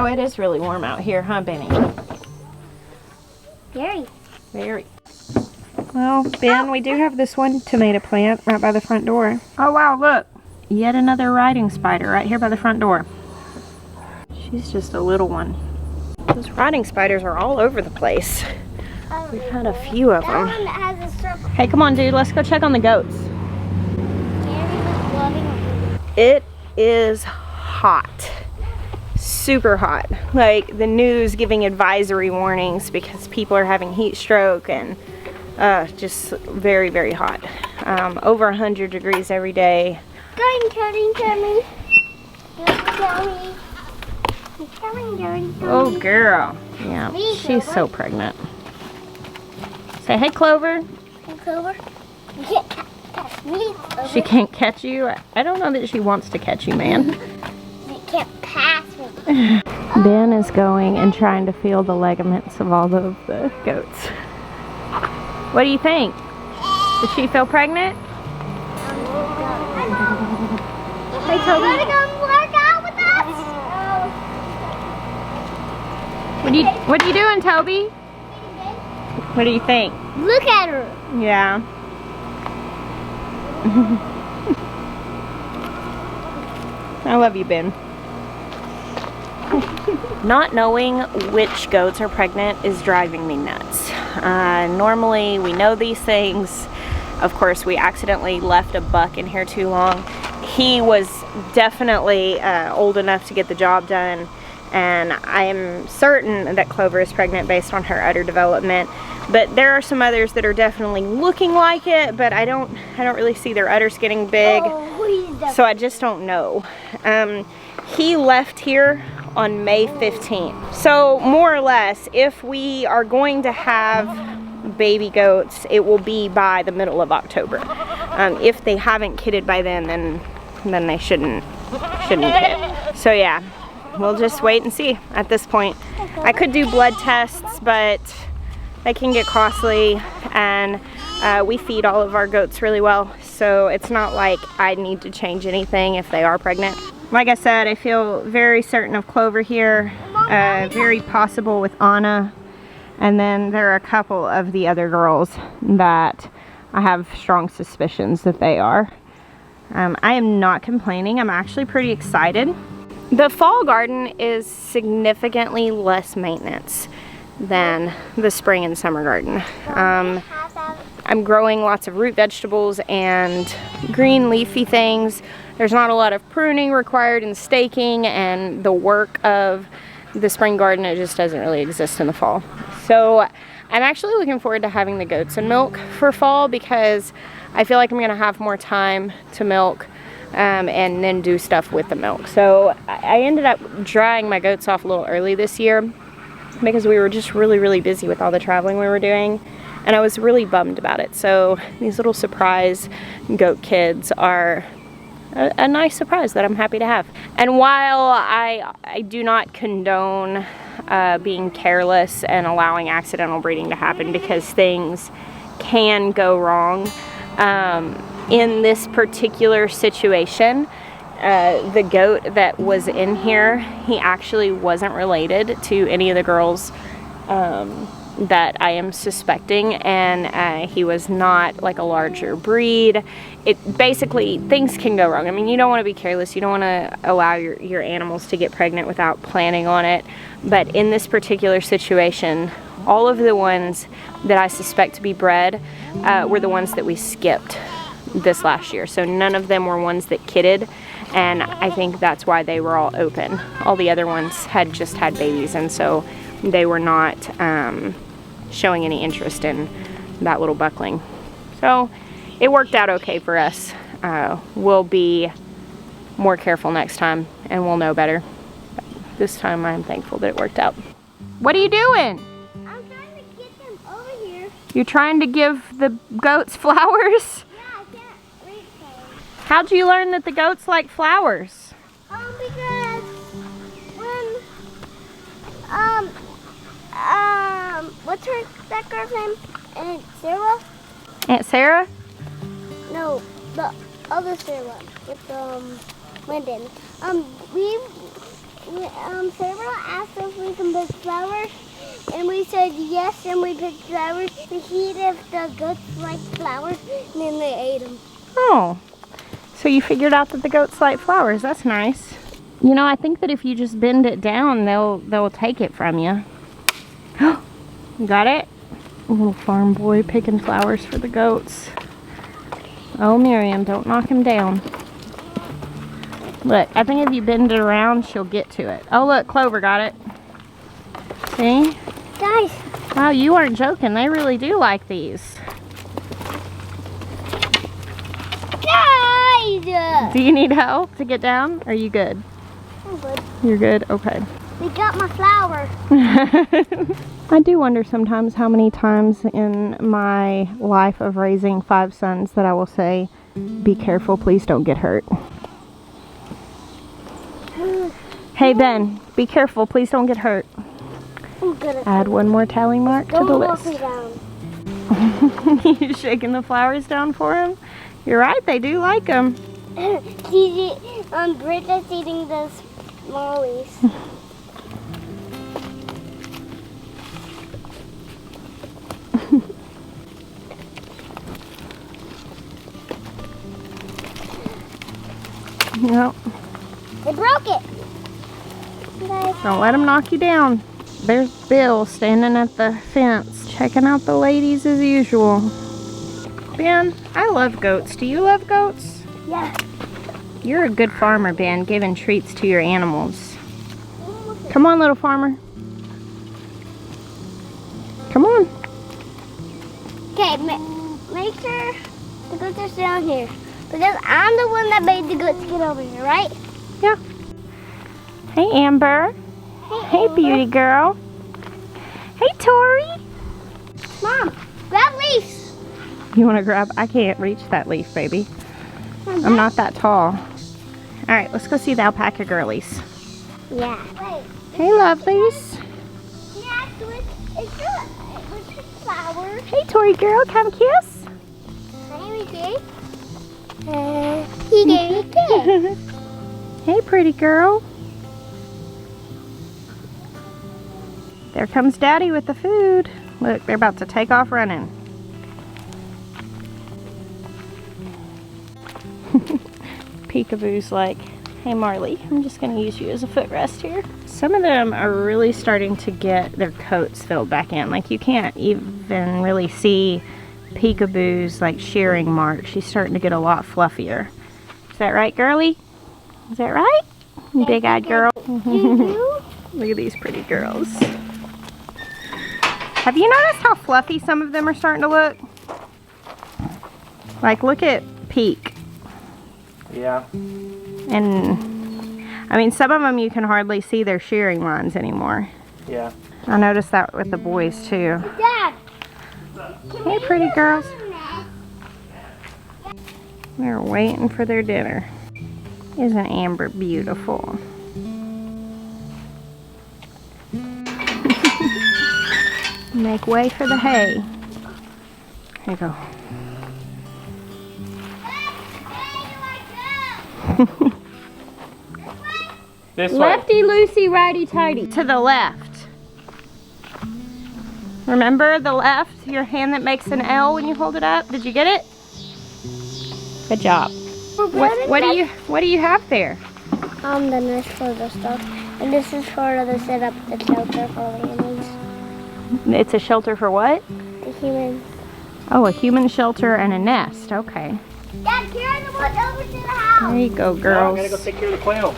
Oh, it is really warm out here, huh, Benny? Very. Very. Well, Ben, we do have this one tomato plant right by the front door. Oh, wow, look. Yet another riding spider right here by the front door. She's just a little one. Those riding spiders are all over the place. We've had a few of them. Hey, come on, dude. Let's go check on the goats. It is hot. Super hot. Like the news giving advisory warnings because people are having heat stroke and just very, very hot. Over 100 degrees every day. Oh, girl. Yeah, she's so pregnant. Say, hey, Clover. Hey, Clover. You can't catch me, Clover. She can't catch you? I don't know that she wants to catch you, man. You can't pass me. Ben is going and trying to feel the ligaments of all of the goats. What do you think? Does she feel pregnant? Hey, Toby. You wanna come work out with us? What are you doing, Toby? What do you think? Look at her. Yeah. I love you, Ben. Not knowing which goats are pregnant is driving me nuts. Normally we know these things. Of course, we accidentally left a buck in here too long. He was definitely old enough to get the job done, and I am certain that Clover is pregnant based on her udder development. But there are some others that are definitely looking like it, but I don't really see their udders getting big. So I just don't know. He left here on May 15th. So more or less, if we are going to have baby goats, it will be by the middle of October. If they haven't kidded by then they shouldn't kid. So yeah, we'll just wait and see at this point. I could do blood tests, but they can get costly, and we feed all of our goats really well, so it's not like I need to change anything if they are pregnant. Like I said, I feel very certain of Clover here, very possible with Anna, and then there are a couple of the other girls that I have strong suspicions that they are. I am not complaining. I'm actually pretty excited. The fall garden is significantly less maintenance than the spring and summer garden. I'm growing lots of root vegetables and green leafy things. There's not a lot of pruning required and staking, and the work of the spring garden, it just doesn't really exist in the fall. So I'm actually looking forward to having the goats and milk for fall, because I feel like I'm gonna have more time to milk and then do stuff with the milk. So I ended up drying my goats off a little early this year because we were just really busy with all the traveling we were doing, and I was really bummed about it. So these little surprise goat kids are a nice surprise that I'm happy to have. And while I do not condone being careless and allowing accidental breeding to happen, because things can go wrong, in this particular situation, the goat that was in here, he actually wasn't related to any of the girls that I am suspecting, and he was not like a larger breed. It basically, things can go wrong. I mean, you don't want to be careless. You don't want to allow your animals to get pregnant without planning on it. But in this particular situation, all of the ones that I suspect to be bred were the ones that we skipped this last year. So none of them were ones that kidded, and I think that's why they were all open. All the other ones had just had babies, and so they were not showing any interest in that little buckling. So it worked out okay for us. We'll be more careful next time, and we'll know better. But this time I'm thankful that it worked out. What are you doing? I'm trying to get them over here. You're trying to give the goats flowers? Yeah, I can't reach them. How'd you learn that the goats like flowers? Because when what's that girl's name? Aunt Sarah? Aunt Sarah? No, the other Sarah with Lyndon. Several asked if we can pick flowers, and we said yes, and we picked flowers to see if the goats like flowers, and then they ate them. Oh, so you figured out that the goats like flowers. That's nice. You know, I think that if you just bend it down, they'll take it from you. You got it? A little farm boy picking flowers for the goats. Oh, Miriam, don't knock him down. Look, I think if you bend it around, she'll get to it. Oh, look, Clover got it. See? Guys. Wow, you aren't joking. They really do like these. Guys! Do you need help to get down? Are you good? I'm good. You're good? Okay. We got my flower. I do wonder sometimes how many times in my life of raising 5 sons that I will say, be careful, please don't get hurt. Hey Ben, be careful, please don't get hurt. Add one more tally mark to the list. You shaking the flowers down for him? You're right, they do like them. Bridget's eating the smallies. Yep. They broke it. Don't let them knock you down. There's Bill standing at the fence, checking out the ladies as usual. Ben, I love goats. Do you love goats? Yeah. You're a good farmer, Ben, giving treats to your animals. Come on, little farmer. Come on. Okay, make sure the goats are down here. Because I'm the one that made the goats get over here, right? Yeah. Hey, Amber. Hey, Amber. beauty girl. Hey, Tori. Mom, grab leaves. You want to grab? I can't reach that leaf, baby. I'm not that tall. All right, let's go see the alpaca girlies. Yeah. Wait. Hey, lovelies. Yeah, it's the flower. Hey, Tori girl, come kiss. Hi, Ricky. He gave me a kiss. Hey, pretty girl. There comes Daddy with the food. Look, they're about to take off running. Peekaboo's like, hey Marley, I'm just going to use you as a footrest here. Some of them are really starting to get their coats filled back in. Like you can't even really see Peekaboo's like shearing mark. She's starting to get a lot fluffier. Is that right, girly? Is that right? Big-eyed girl. Look at these pretty girls. Have you noticed how fluffy some of them are starting to look? Like, look at Peek. Yeah. And, I mean, some of them you can hardly see their shearing lines anymore. Yeah. I noticed that with the boys, too. Dad. Hey, pretty girls. They're waiting for their dinner. Isn't Amber beautiful? Make way for the hay. Here you go. This way. Lefty loosey, righty tighty. To the left. Remember the left? Your hand that makes an L when you hold it up. Did you get it? Good job. What do you have there? The nest for the stuff, and this is for the setup, the shelter for the humans. It's a shelter for what? The humans. Oh, a human shelter and a nest. Okay. Dad, carry the wood over to the house. There you go, Now girls. I gotta go take care of the quail.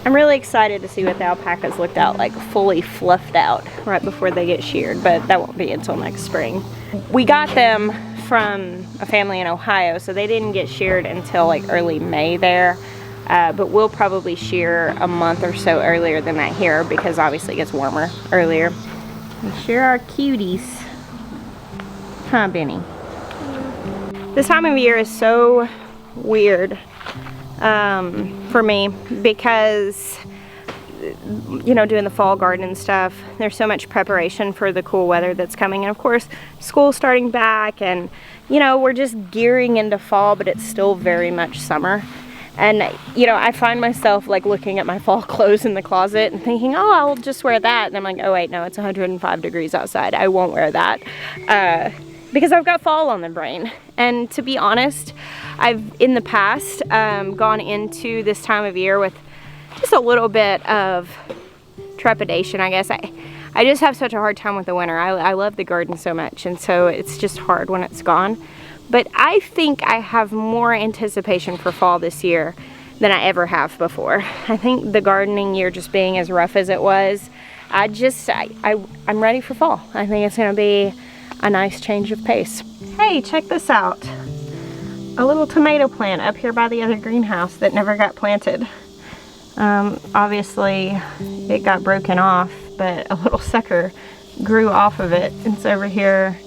I'm really excited to see what the alpacas looked out like, fully fluffed out right before they get sheared, but that won't be until next spring. We got them from a family in Ohio, so they didn't get sheared until like early May there, but we'll probably shear a month or so earlier than that here because obviously it gets warmer earlier. We sure are cuties. Huh, Benny? This time of year is so weird for me because, you know, doing the fall garden and stuff, there's so much preparation for the cool weather that's coming, and of course school's starting back, and you know, we're just gearing into fall, but it's still very much summer. And you know, I find myself like looking at my fall clothes in the closet and thinking, oh, I'll just wear that. And I'm like, oh wait, no, it's 105 degrees outside. I won't wear that. Because I've got fall on the brain. And to be honest, I've in the past gone into this time of year with just a little bit of trepidation, I guess. I just have such a hard time with the winter. I love the garden so much, and so it's just hard when it's gone. But I think I have more anticipation for fall this year than I ever have before. I think the gardening year just being as rough as it was, I'm ready for fall. I think it's gonna be a nice change of pace. Hey, check this out. A little tomato plant up here by the other greenhouse that never got planted. Obviously it got broken off, but a little sucker grew off of it. It's over here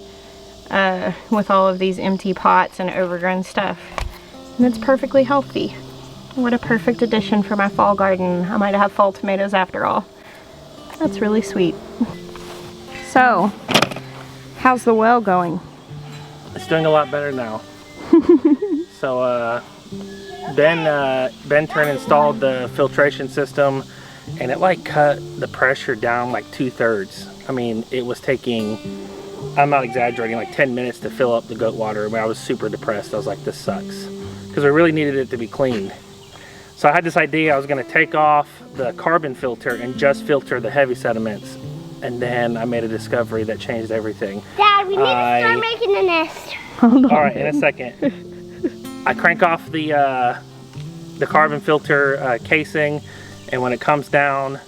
with all of these empty pots and overgrown stuff. And it's perfectly healthy. What a perfect addition for my fall garden. I might have fall tomatoes after all. That's really sweet. So, how's the well going? It's doing a lot better now. So Ben Turn installed the filtration system, and it like cut the pressure down like 2/3. I mean, it was taking, I'm not exaggerating, like 10 minutes to fill up the goat water. I mean, I was super depressed. I was like, this sucks, because we really needed it to be cleaned. So I had this idea. I was going to take off the carbon filter and just filter the heavy sediments, and then I made a discovery that changed everything. Dad, we need to start making a nest. Hold on. All right, in a second. I crank off the carbon filter casing, and when it comes down,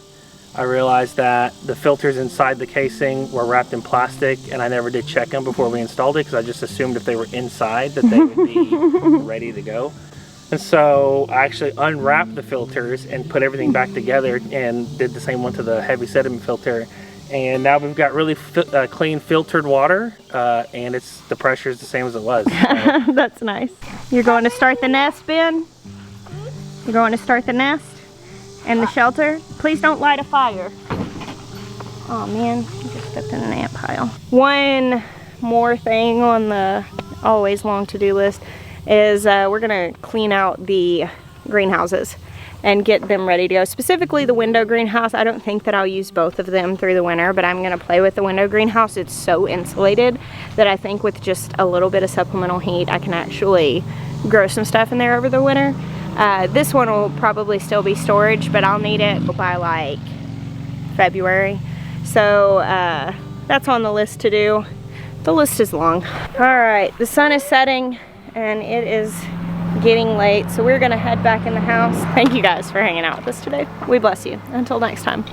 I realized that the filters inside the casing were wrapped in plastic, and I never did check them before we installed it, because I just assumed if they were inside that they would be ready to go. And so I actually unwrapped the filters and put everything back together and did the same one to the heavy sediment filter. And now we've got really clean filtered water, and the pressure is the same as it was. So. That's nice. You're going to start the nest, Ben? You're going to start the nest and the shelter? Please don't light a fire. Oh man, I just stepped in an ant pile. One more thing on the always long to-do list is we're gonna clean out the greenhouses and get them ready to go. Specifically the window greenhouse. I don't think that I'll use both of them through the winter, but I'm gonna play with the window greenhouse. It's so insulated that I think with just a little bit of supplemental heat, I can actually grow some stuff in there over the winter. This one will probably still be storage, but I'll need it by like February. So that's on the list to do. The list is long. All right, the sun is setting and it is getting late, so we're gonna head back in the house. Thank you guys for hanging out with us today. We bless you. Until next time.